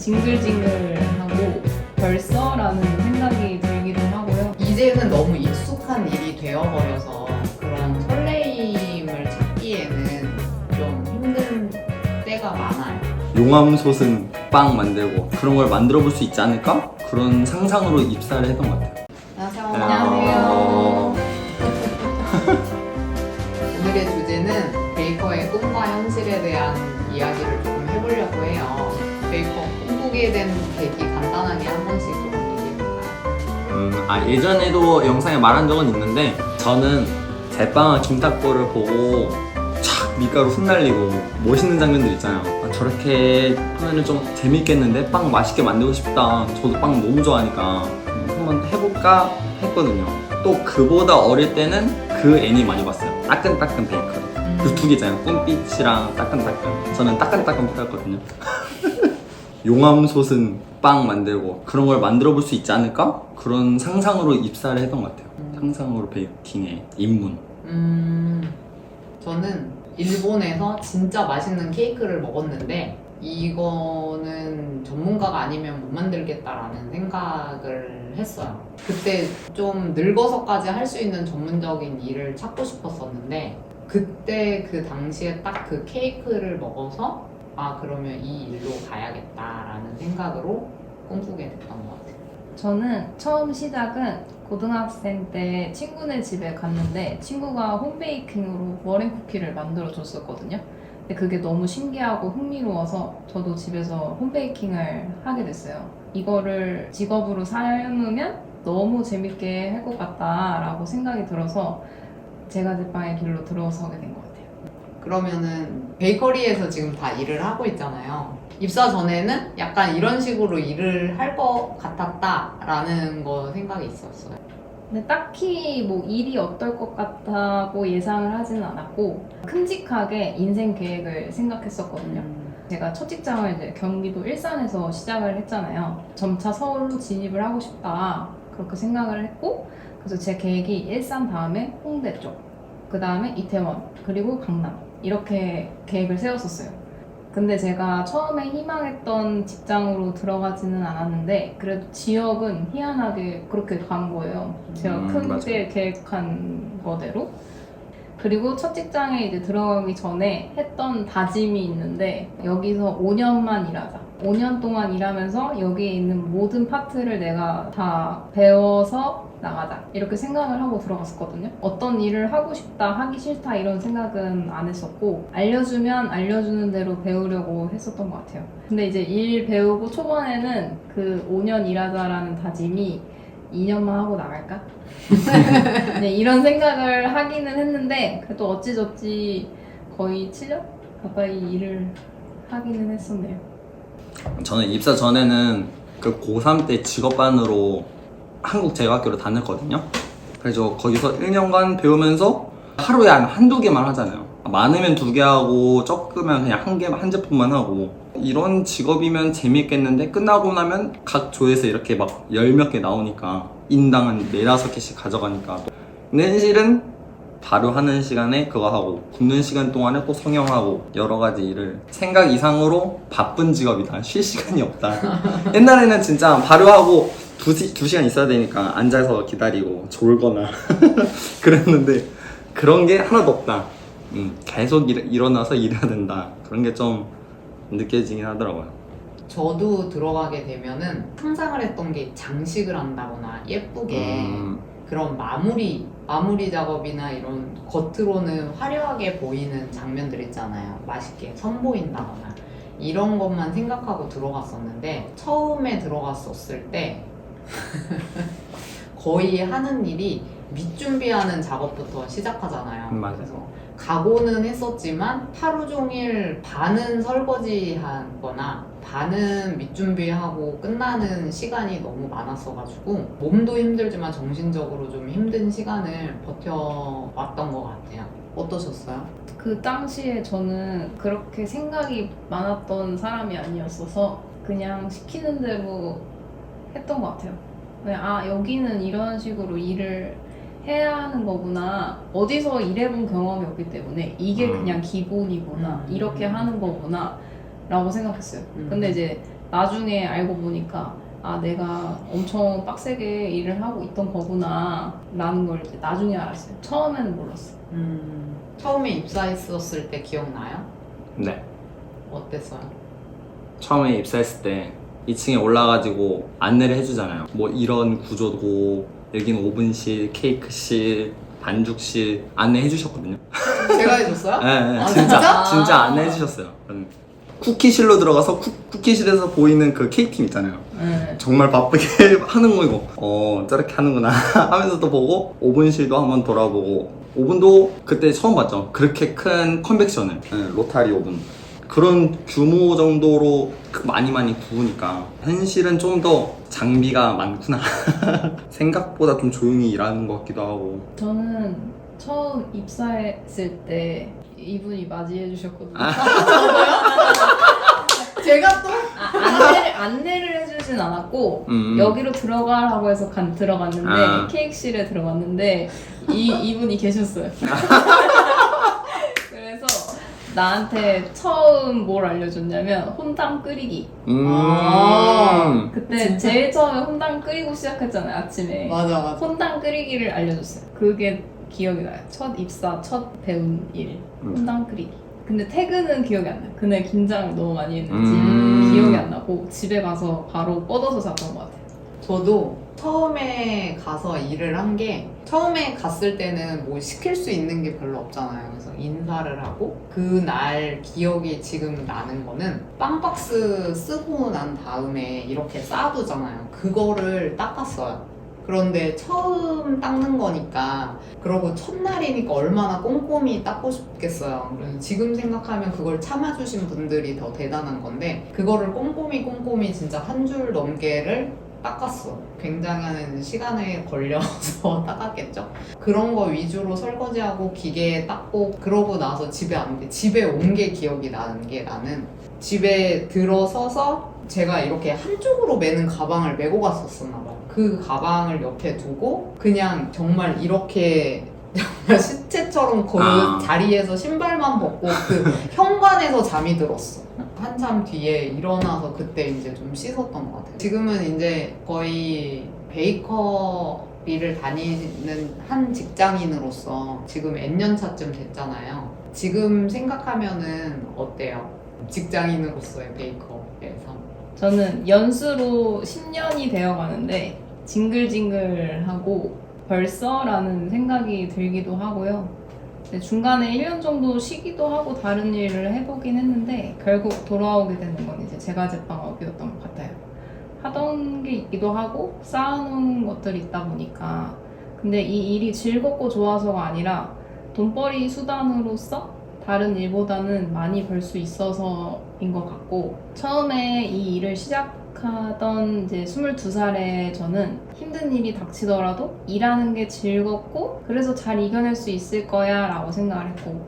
징글징글하고 벌써라는 생각이 들기도 하고요. 이제는 너무 익숙한 일이 되어버려서 그런 설레임을 찾기에는 좀 힘든 때가 많아요. 용암솥은 빵 만들고 그런 걸 만들어 볼 수 있지 않을까? 그런 상상으로 입사를 했던 것 같아요. 안녕하세요. 오늘의 주제는 베이커의 꿈과 현실에 대한 이야기를 조금 해보려고 해요. 베이커 꿈꾸게 된 계기 간단하게 한 번씩 좀 얘기해볼까요? 예전에도 영상에 말한 적은 있는데 저는 제빵 김탁구를 보고 촥 밀가루 흩날리고 멋있는 장면들 있잖아요. 저렇게 하면 좀 재밌겠는데? 빵 맛있게 만들고 싶다. 저도 빵 너무 좋아하니까 한번 해볼까 했거든요. 또 그보다 어릴 때는 그 애니 많이 봤어요. 따끈따끈 베이커리. 그 두 개 있잖아요. 꿈빛이랑 따끈따끈. 저는 따끈따끈 뽑았거든요. 용암솥은 빵 만들고 그런 걸 만들어 볼 수 있지 않을까? 그런 상상으로 입사를 했던 것 같아요. 상상으로 베이킹에 입문. 저는 일본에서 진짜 맛있는 케이크를 먹었는데 이거는 전문가가 아니면 못 만들겠다라는 생각을 했어요. 그때 좀 늙어서까지 할 수 있는 전문적인 일을 찾고 싶었었는데 그때 그 당시에 딱 그 케이크를 먹어서 그러면 이 일로 가야겠다라는 생각으로 꿈꾸게 됐던 것 같아요. 저는 처음 시작은 고등학생 때 친구네 집에 갔는데 친구가 홈베이킹으로 머랭 쿠키를 만들어 줬었거든요. 근데 그게 너무 신기하고 흥미로워서 저도 집에서 홈베이킹을 하게 됐어요. 이거를 직업으로 삼으면 너무 재밌게 할 것 같다라고 생각이 들어서 제과 제빵의 길로 들어서게 된 것 같아요. 그러면은 베이커리에서 지금 다 일을 하고 있잖아요. 입사 전에는 약간 이런 식으로 일을 할 것 같았다라는 거 생각이 있었어요. 근데 딱히 뭐 일이 어떨 것 같다고 예상을 하지는 않았고 큼직하게 인생 계획을 생각했었거든요. 제가 첫 직장을 이제 경기도 일산에서 시작을 했잖아요. 점차 서울로 진입을 하고 싶다 그렇게 생각을 했고 그래서 제 계획이 일산 다음에 홍대 쪽, 그 다음에 이태원, 그리고 강남 이렇게 계획을 세웠었어요. 근데 제가 처음에 희망했던 직장으로 들어가지는 않았는데 그래도 지역은 희한하게 그렇게 간 거예요. 제가 크게 계획한 거대로. 그리고 첫 직장에 이제 들어가기 전에 했던 다짐이 있는데 여기서 5년만 일하자. 5년 동안 일하면서 여기에 있는 모든 파트를 내가 다 배워서 나가자. 이렇게 생각을 하고 들어갔었거든요. 어떤 일을 하고 싶다, 하기 싫다 이런 생각은 안 했었고 알려주면 알려주는 대로 배우려고 했었던 것 같아요. 근데 이제 일 배우고 초반에는 그 5년 일하자라는 다짐이 2년만 하고 나갈까? 네, 이런 생각을 하기는 했는데 그래도 어찌저찌 거의 7년 가까이 일을 하기는 했었네요. 저는 입사 전에는 그 고3 때 직업반으로 한국제과학교를 다녔거든요. 그래서 거기서 1년간 배우면서 하루에 한두 개만 하잖아요. 많으면 2개 하고 적으면 그냥 한 제품만 하고 이런 직업이면 재밌겠는데 끝나고 나면 각 조에서 이렇게 막 10몇 개 나오니까 인당 한 4, 5개씩 가져가니까 근데 현실은 바로 하는 시간에 그거 하고 굶는 시간 동안에 또 성형하고 여러 가지 일을 생각 이상으로 바쁜 직업이다. 쉴 시간이 없다. 옛날에는 진짜 바로 하고 2시간 있어야 되니까 앉아서 기다리고 졸거나 그랬는데 그런 게 하나도 없다. 계속 일어나서 일해야 된다. 그런 게 좀 느껴지긴 하더라고요. 저도 들어가게 되면은 상상을 했던 게 장식을 한다거나 예쁘게 그런 마무리 작업이나 이런 겉으로는 화려하게 보이는 장면들 있잖아요. 맛있게 선보인다거나 이런 것만 생각하고 들어갔었는데 처음에 들어갔었을 때 거의 하는 일이 밑준비하는 작업부터 시작하잖아요. 맞아요. 그래서 각오는 했었지만 하루 종일 반은 설거지 하거나 반은 밑준비하고 끝나는 시간이 너무 많았어가지고 몸도 힘들지만 정신적으로 좀 힘든 시간을 버텨왔던 것 같아요. 어떠셨어요? 그 당시에 저는 그렇게 생각이 많았던 사람이 아니었어서 그냥 시키는 대로 했던 것 같아요. 그냥 여기는 이런 식으로 일을 해야 하는 거구나. 어디서 일해본 경험이 없기 때문에 이게 그냥 기본이구나. 이렇게 하는 거구나 라고 생각했어요. 근데 이제 나중에 알고 보니까 아 내가 엄청 빡세게 일을 하고 있던 거구나 라는 걸 이제 나중에 알았어요. 처음에는 몰랐어요. 처음에 입사했었을 때 기억나요? 네. 어땠어요? 처음에 입사했을 때 2층에 올라가지고 안내를 해주잖아요. 뭐 이런 구조고 여기는 오븐실, 케이크실, 반죽실 안내해 주셨거든요. 제가 해줬어요? 네, 아, 진짜 진짜? 안내해 주셨어요. 쿠키실로 들어가서 쿠키실에서 보이는 그 케이크팀 있잖아요. 네. 정말 바쁘게 하는 거이고 저렇게 하는구나 하면서 또 보고 오븐실도 한번 돌아보고 오븐도 그때 처음 봤죠. 그렇게 큰 컨벡션을 로타리 오븐 그런 규모 정도로 많이 구우니까 현실은 좀 더 장비가 많구나 생각보다 좀 조용히 일하는 것 같기도 하고. 저는 처음 입사했을 때 이분이 맞이해 주셨거든요. 제가 또? 안내를 해주진 않았고 음. 여기로 들어가라고 해서 들어갔는데 아. 케이크실에 들어갔는데 이분이 계셨어요. 그래서 나한테 처음 뭘 알려줬냐면 홈당 끓이기. 아. 그때 진짜? 제일 처음에 홈당 끓이고 시작했잖아요, 아침에. 맞아. 홈당 끓이기를 알려줬어요. 그게 기억이 나요. 첫 입사, 첫 배운 일. 홈당 끓이기. 근데 퇴근은 기억이 안 나요. 그날 긴장을 너무 많이 했는지 기억이 안 나고 집에 가서 바로 뻗어서 잤던 것 같아요. 저도 처음에 가서 일을 한 게 처음에 갔을 때는 뭐 시킬 수 있는 게 별로 없잖아요. 그래서 인사를 하고 그날 기억이 지금 나는 거는 빵박스 쓰고 난 다음에 이렇게 쌓아두잖아요. 그거를 닦았어요. 그런데 처음 닦는 거니까 그러고 첫날이니까 얼마나 꼼꼼히 닦고 싶겠어요. 그래서 지금 생각하면 그걸 참아주신 분들이 더 대단한 건데 그거를 꼼꼼히 진짜 한 줄 넘게를 닦았어. 굉장한 시간에 걸려서 닦았겠죠. 그런 거 위주로 설거지하고 기계에 닦고 그러고 나서 집에 왔는데 집에 온 게 기억이 나는 게 나는 집에 들어서서 제가 이렇게 한쪽으로 매는 가방을 메고 갔었었나 봐요. 그 가방을 옆에 두고 그냥 정말 이렇게 정말 시체처럼 그 자리에서 신발만 벗고 그 현관에서 잠이 들었어. 한참 뒤에 일어나서 그때 이제 좀 씻었던 것 같아요. 지금은 이제 거의 베이커리를 다니는 한 직장인으로서 지금 N년 차쯤 됐잖아요. 지금 생각하면은 어때요? 직장인으로서의 베이커의 삶. 저는 연수로 10년이 되어 가는데 징글징글하고 벌써라는 생각이 들기도 하고요. 근데 중간에 1년 정도 쉬기도 하고 다른 일을 해보긴 했는데 결국 돌아오게 되는 건 이제 제과제빵업이었던 것 같아요. 하던 게 있기도 하고 쌓아놓은 것들이 있다 보니까 근데 이 일이 즐겁고 좋아서가 아니라 돈벌이 수단으로서 다른 일보다는 많이 벌 수 있어서인 것 같고 처음에 이 일을 시작하던 이제 22살에 저는 힘든 일이 닥치더라도 일하는 게 즐겁고 그래서 잘 이겨낼 수 있을 거야 라고 생각을 했고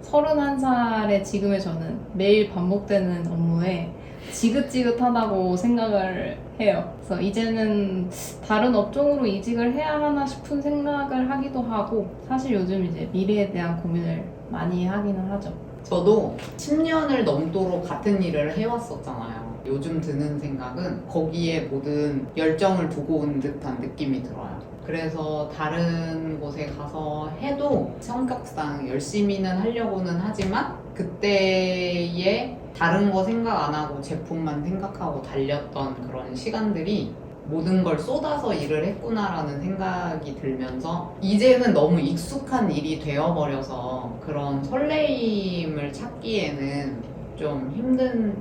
31살의 지금의 저는 매일 반복되는 업무에 지긋지긋하다고 생각을 해요. 그래서 이제는 다른 업종으로 이직을 해야 하나 싶은 생각을 하기도 하고 사실 요즘 이제 미래에 대한 고민을 많이 하기는 하죠. 저도 10년을 넘도록 같은 일을 해왔었잖아요. 요즘 드는 생각은 거기에 모든 열정을 두고 온 듯한 느낌이 들어요. 그래서 다른 곳에 가서 해도 성격상 열심히는 하려고는 하지만 그때의 다른 거 생각 안 하고 제품만 생각하고 달렸던 그런 시간들이 모든 걸 쏟아서 일을 했구나라는 생각이 들면서 이제는 너무 익숙한 일이 되어버려서 그런 설레임을 찾기에는 좀 힘든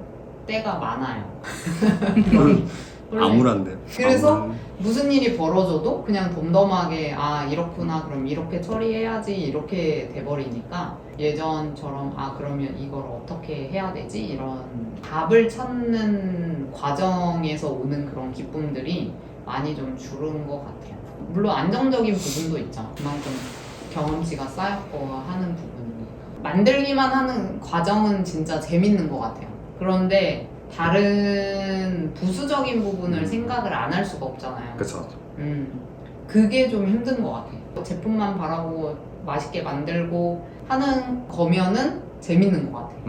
때가 많아요. 암울한데요. 그래서 무슨 일이 벌어져도 그냥 덤덤하게 아 이렇구나 그럼 이렇게 처리해야지 이렇게 돼버리니까 예전처럼 아 그러면 이걸 어떻게 해야 되지 이런 답을 찾는 과정에서 오는 그런 기쁨들이 많이 좀 줄은 것 같아요. 물론 안정적인 부분도 있죠. 그만큼 경험치가 쌓였고 하는 부분이니까 만들기만 하는 과정은 진짜 재밌는 것 같아요. 그런데 다른 부수적인 부분을 생각을 안 할 수가 없잖아요. 그쵸. 그게 좀 힘든 것 같아요. 제품만 바라고 맛있게 만들고 하는 거면은 재밌는 것 같아요.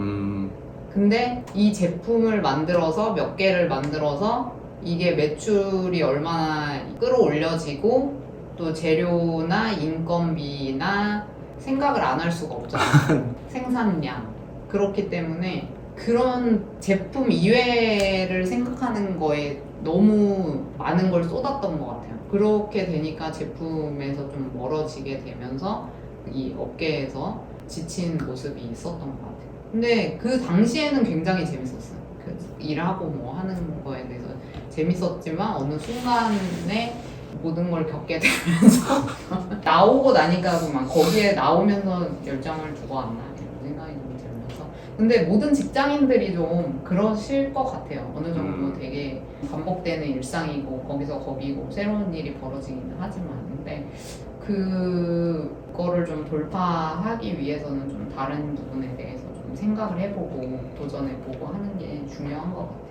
근데 이 제품을 만들어서 몇 개를 만들어서 이게 매출이 얼마나 끌어올려지고 또 재료나 인건비나 생각을 안 할 수가 없잖아요. 생산량. 그렇기 때문에 그런 제품 이외를 생각하는 거에 너무 많은 걸 쏟았던 것 같아요. 그렇게 되니까 제품에서 좀 멀어지게 되면서 이 업계에서 지친 모습이 있었던 것 같아요. 근데 그 당시에는 굉장히 재밌었어요. 그 일하고 뭐 하는 거에 대해서 재밌었지만 어느 순간에 모든 걸 겪게 되면서 나오고 나니까 막 거기에 나오면서 열정을 두고 왔나 이런 생각이 좀 들면서 근데 모든 직장인들이 좀 그러실 것 같아요. 어느 정도 되게 반복되는 일상이고 거기서 거기고 새로운 일이 벌어지기는 하지만 근데 그거를 좀 돌파하기 위해서는 좀 다른 부분에 대해서 좀 생각을 해보고 도전해보고 하는 게 중요한 것 같아요.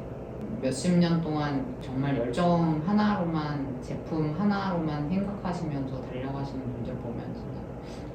몇십 년 동안 정말 열정 하나로만 제품 하나로만 생각하시면서 달려가시는 분들 보면 진짜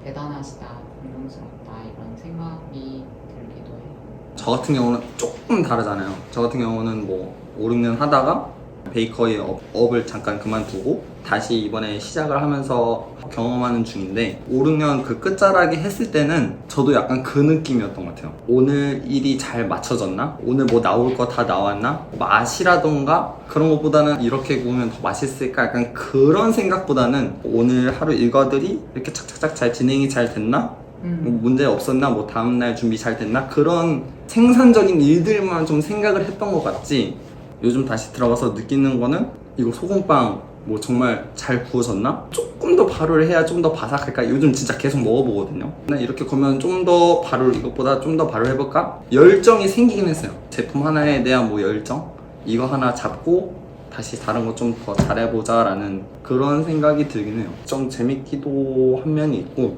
대단하시다, 존경스럽다 이런 생각이 들기도 해요. 저 같은 경우는 조금 다르잖아요. 저 같은 경우는 뭐 5, 6년 하다가 베이커리 업을 잠깐 그만두고 다시 이번에 시작을 하면서 경험하는 중인데 5, 6년 그 끝자락에 했을 때는 저도 약간 그 느낌이었던 것 같아요. 오늘 일이 잘 맞춰졌나? 오늘 뭐 나올 거 다 나왔나? 맛이라던가 그런 것보다는 이렇게 구우면 더 맛있을까? 약간 그런 생각보다는 오늘 하루 일과들이 이렇게 착착착 잘 진행이 잘 됐나? 뭐 문제 없었나? 뭐 다음날 준비 잘 됐나? 그런 생산적인 일들만 좀 생각을 했던 것 같지 요즘 다시 들어가서 느끼는 거는 이거 소금빵 뭐 정말 잘 구워졌나? 조금 더 발효를 해야 좀 더 바삭할까? 요즘 진짜 계속 먹어보거든요. 근데 이렇게 보면 좀 더 발효, 이것보다 좀 더 발효해볼까? 열정이 생기긴 했어요. 제품 하나에 대한 뭐 열정? 이거 하나 잡고 다시 다른 거 좀 더 잘해보자 라는 그런 생각이 들긴 해요. 좀 재밌기도 한 면이 있고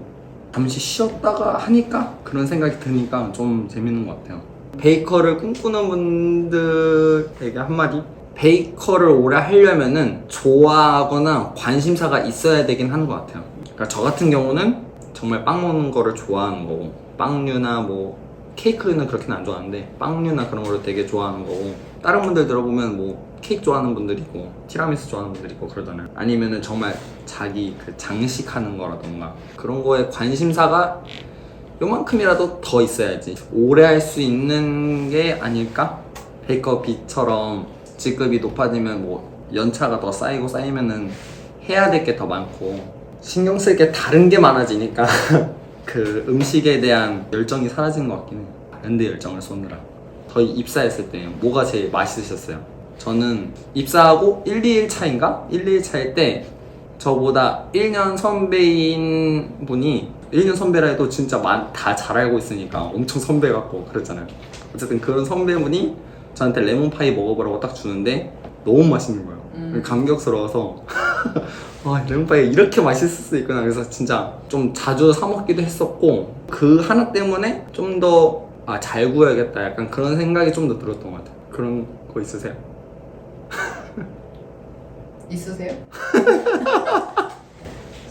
잠시 쉬었다가 하니까 그런 생각이 드니까 좀 재밌는 것 같아요. 베이커를 꿈꾸는 분들에게 한마디? 베이커를 오래 하려면은 좋아하거나 관심사가 있어야 되긴 하는 것 같아요. 그러니까 저 같은 경우는 정말 빵 먹는 거를 좋아하는 거고 빵류나 뭐 케이크는 그렇게는 안 좋아하는데 빵류나 그런 거를 되게 좋아하는 거고 다른 분들 들어보면 뭐 케이크 좋아하는 분들이 있고 티라미수 좋아하는 분들이 있고 그러잖아요. 아니면은 정말 자기 그 장식하는 거라던가 그런 거에 관심사가 요만큼이라도 더 있어야지 오래 할 수 있는 게 아닐까? 베이커비처럼 직급이 높아지면 뭐 연차가 더 쌓이고 쌓이면은 해야 될 게 더 많고 신경 쓸 게 다른 게 많아지니까 그 음식에 대한 열정이 사라지는 것 같긴 해요. 다른데 열정을 쏟느라. 저희 입사했을 때 뭐가 제일 맛있으셨어요? 저는 입사하고 1, 2일 차인가? 1, 2일 차일 때 저보다 1년 선배인 분이 1년 선배라 해도 진짜 다 잘 알고 있으니까 엄청 선배 같고 그랬잖아요. 어쨌든 그런 선배분이 저한테 레몬파이 먹어보라고 딱 주는데 너무 맛있는 거예요. 감격스러워서 아, 레몬파이 이렇게 맛있을 수 있구나. 그래서 진짜 좀 자주 사 먹기도 했었고 그 하나 때문에 좀 더 잘 구워야겠다 약간 그런 생각이 좀 더 들었던 것 같아요. 그런 거 있으세요? 있으세요?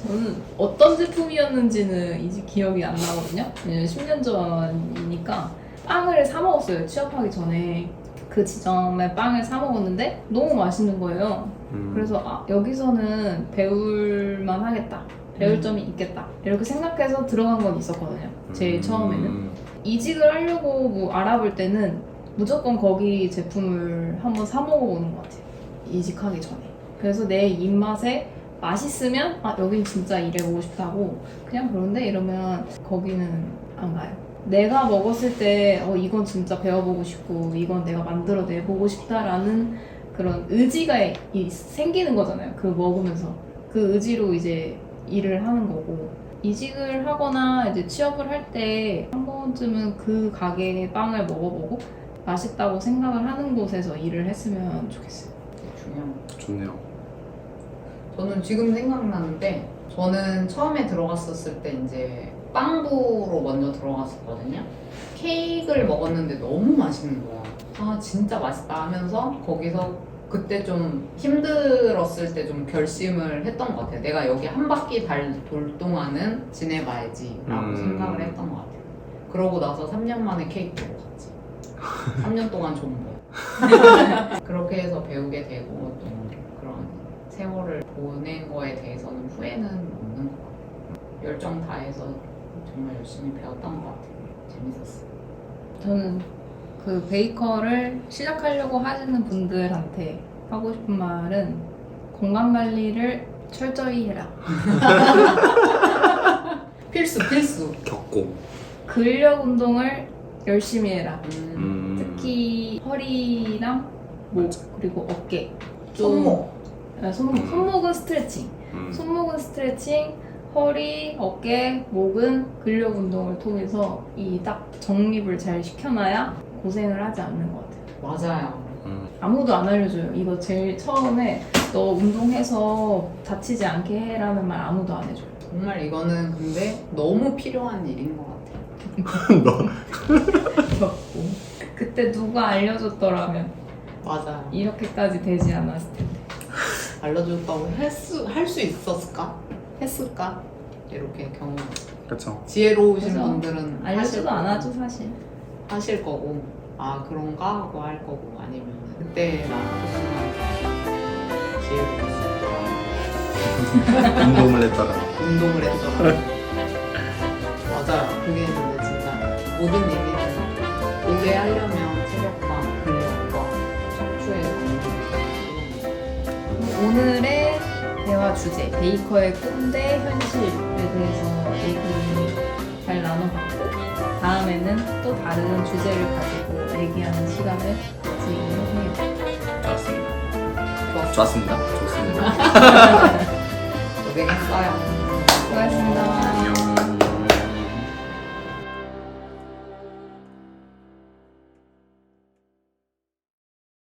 저는 어떤 제품이었는지는 이제 기억이 안 나거든요. 왜냐면 10년 전이니까 빵을 사 먹었어요. 취업하기 전에 그 지점에 빵을 사 먹었는데 너무 맛있는 거예요. 그래서 여기서는 배울만 하겠다. 배울 점이 있겠다. 이렇게 생각해서 들어간 건 있었거든요. 제일 처음에는. 이직을 하려고 뭐 알아볼 때는 무조건 거기 제품을 한번 사 먹어보는 것 같아요. 이직하기 전에. 그래서 내 입맛에 맛있으면 여긴 진짜 일해보고 싶다고 그냥 그런데 이러면 거기는 안 가요. 내가 먹었을 때 이건 진짜 배워보고 싶고 이건 내가 만들어내보고 싶다라는 그런 의지가 생기는 거잖아요. 그 먹으면서 그 의지로 이제 일을 하는 거고 이직을 하거나 이제 취업을 할 때 한 번쯤은 그 가게의 빵을 먹어보고 맛있다고 생각을 하는 곳에서 일을 했으면 좋겠어요. 중요한 좋네요. 저는 지금 생각나는데 저는 처음에 들어갔었을 때 이제 빵부로 먼저 들어갔었거든요. 케이크를 먹었는데 너무 맛있는 거야. 진짜 맛있다 하면서 거기서 그때 좀 힘들었을 때 좀 결심을 했던 것 같아요. 내가 여기 한 바퀴 돌 동안은 지내봐야지 라고 생각을 했던 것 같아요. 그러고 나서 3년 만에 케이크로 갔지. 3년 동안 존버. 그렇게 해서 배우게 되고 또 그런 세월을 보낸 거에 대해서는 후회는 없는 것 같아요. 열정 다해서 정말 열심히 배웠던 것 같아요. 재밌었어요. 저는 그 베이커를 시작하려고 하시는 분들한테 하고 싶은 말은 건강 관리를 철저히 해라. 필수. 겪고. 근력 운동을 열심히 해라. 특히 특히 허리랑 목 그리고 어깨. 손목. 손목은 스트레칭. 손목은 스트레칭, 허리, 어깨, 목은 근력 운동을 통해서 이 딱 정립을 잘 시켜놔야 고생을 하지 않는 것 같아요. 맞아요. 아무도 안 알려줘요. 이거 제일 처음에 너 운동해서 다치지 않게 해라는 말 아무도 안 해줘요. 정말 이거는 근데 너무 필요한 일인 것 같아요. 그때 누가 알려줬더라면 맞아요. 이렇게까지 되지 않았을 텐데. 알려줬다고 할 수 있었을까? 했을까? 이렇게 경험. 그렇죠. 지혜로우신 그죠. 분들은 알려줘도 안 거고, 하죠 사실. 하실 거고, 아 그런가 하고 할 거고, 아니면 그때 나 지혜로웠어. 운동을 했더라. 운동을 했더라. 맞아요. 그게 근데 진짜 모든 얘기는 오래 하려면 체력과 근력과 척추의 오늘의 대화 주제 베이커의 꿈 대 현실에 대해서 얘기 잘 나눠봤고 다음에는 또 다른 주제를 가지고 얘기하는 시간을 가지기로 해요. 좋았습니다. 좋습니다. 고생했어요. 수고하셨습니다.